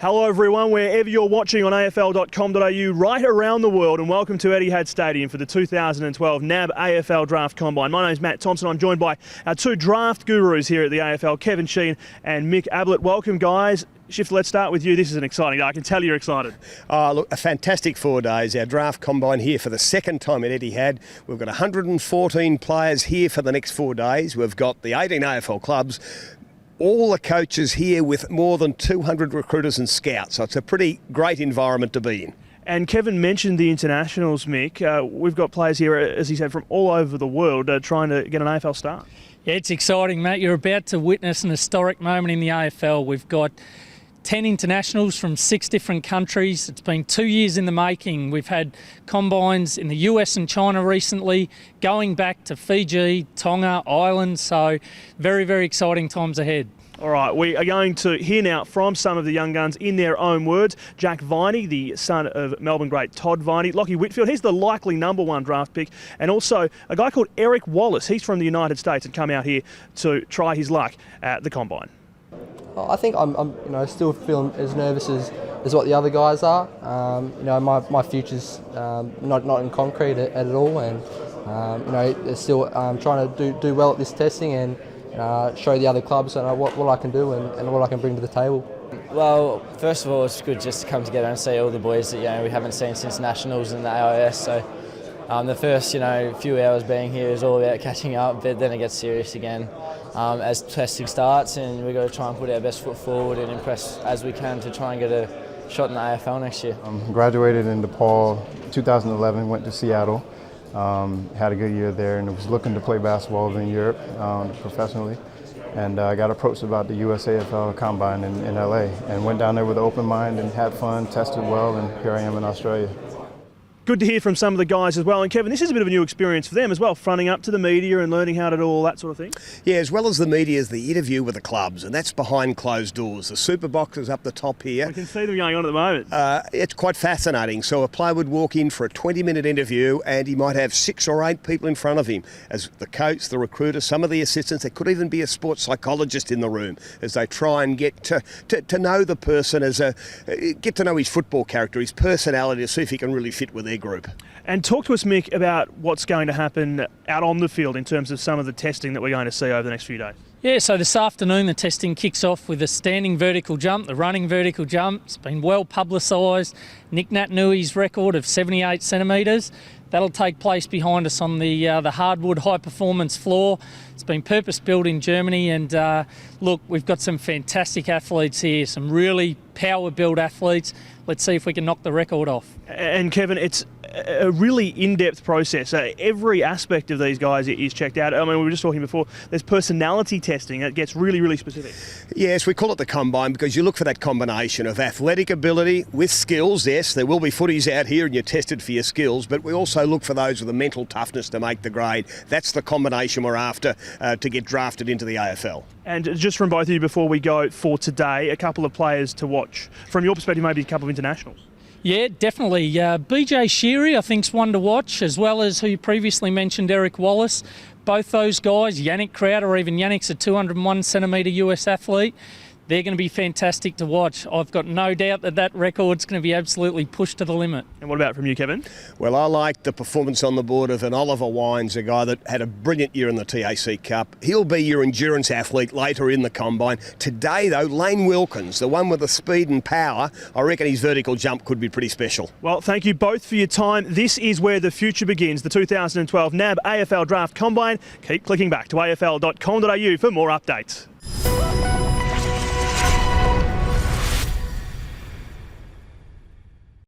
Hello everyone, wherever you're watching on afl.com.au right around the world, and welcome to Etihad Stadium for the 2012 NAB AFL Draft Combine. My name's Matt Thompson. I'm joined by our two draft gurus here at the AFL, Kevin Sheehan and Mick Ablett. Welcome guys. Shift, let's start with you. This is an exciting day. I can tell you're excited. Look, a fantastic 4 days. Our draft combine here for the second time at Etihad. We've got 114 players here for the next 4 days. We've got the 18 AFL clubs, all the coaches here with more than 200 recruiters and scouts. So it's a pretty great environment to be in. And Kevin mentioned the internationals, Mick. We've got players here, as he said, from all over the world trying to get an AFL start. Yeah, it's exciting, mate. You're about to witness an historic moment in the AFL. We've got 10 internationals from 6 different countries. It's been 2 years in the making. We've had combines in the US and China recently, going back to Fiji, Tonga, Ireland. So very, very exciting times ahead. All right, we are going to hear now from some of the young guns in their own words. Jack Viney, the son of Melbourne great Todd Viney. Lockie Whitfield, he's the likely #1 draft pick. And also a guy called Eric Wallace. He's from the United States and come out here to try his luck at the Combine. I think I'm still feeling as nervous as what the other guys are. My future's not in concrete at all, and they're still trying to do well at this testing and show the other clubs what I can do and what I can bring to the table. Well, first of all, it's good just to come together and see all the boys that we haven't seen since Nationals and the AIS. So the first few hours being here is all about catching up, but then it gets serious again as testing starts, and we've got to try and put our best foot forward and impress as we can to try and get a shot in the AFL next year. Graduated in DePaul 2011, went to Seattle, had a good year there, and was looking to play basketball in Europe professionally, and I got approached about the US AFL Combine in LA, and went down there with an open mind and had fun, tested well, and here I am in Australia. Good to hear from some of the guys as well. And Kevin, this is a bit of a new experience for them as well, fronting up to the media and learning how to do all that sort of thing. Yeah, as well as the media is the interview with the clubs, and that's behind closed doors. The super box is up the top here. We can see them going on at the moment. It's quite fascinating. So a player would walk in for a 20-minute interview and he might have 6 or 8 people in front of him, as the coach, the recruiter, some of the assistants. There could even be a sports psychologist in the room as they try and get to know the person, get to know his football character, his personality, to see if he can really fit with their group. And talk to us, Mick, about what's going to happen out on the field in terms of some of the testing that we're going to see over the next few days. Yeah, so this afternoon the testing kicks off with a standing vertical jump, the running vertical jump. It's been well publicised. Nick Nainui's record of 78 centimetres. That'll take place behind us on the hardwood high-performance floor. It's been purpose-built in Germany, and look, we've got some fantastic athletes here, some really power-built athletes. Let's see if we can knock the record off. And Kevin, it's a really in-depth process. Every aspect of these guys is checked out. I mean, we were just talking before, there's personality testing that gets really, really specific. Yes, we call it the Combine because you look for that combination of athletic ability with skills. Yes, there will be footies out here and you're tested for your skills, but we also look for those with the mental toughness to make the grade. That's the combination we're after to get drafted into the AFL. And just from both of you before we go for today, a couple of players to watch. From your perspective, maybe a couple of internationals. Yeah, definitely. BJ Sheary, I think, is one to watch, as well as who you previously mentioned, Eric Wallace. Both those guys, Yannick Crowder, even Yannick's a 201 centimetre US athlete. They're going to be fantastic to watch. I've got no doubt that record's going to be absolutely pushed to the limit. And what about from you, Kevin? Well, I like the performance on the board of an Oliver Wines, a guy that had a brilliant year in the TAC Cup. He'll be your endurance athlete later in the Combine. Today, though, Lane Wilkins, the one with the speed and power, I reckon his vertical jump could be pretty special. Well, thank you both for your time. This is where the future begins, the 2012 NAB AFL Draft Combine. Keep clicking back to afl.com.au for more updates.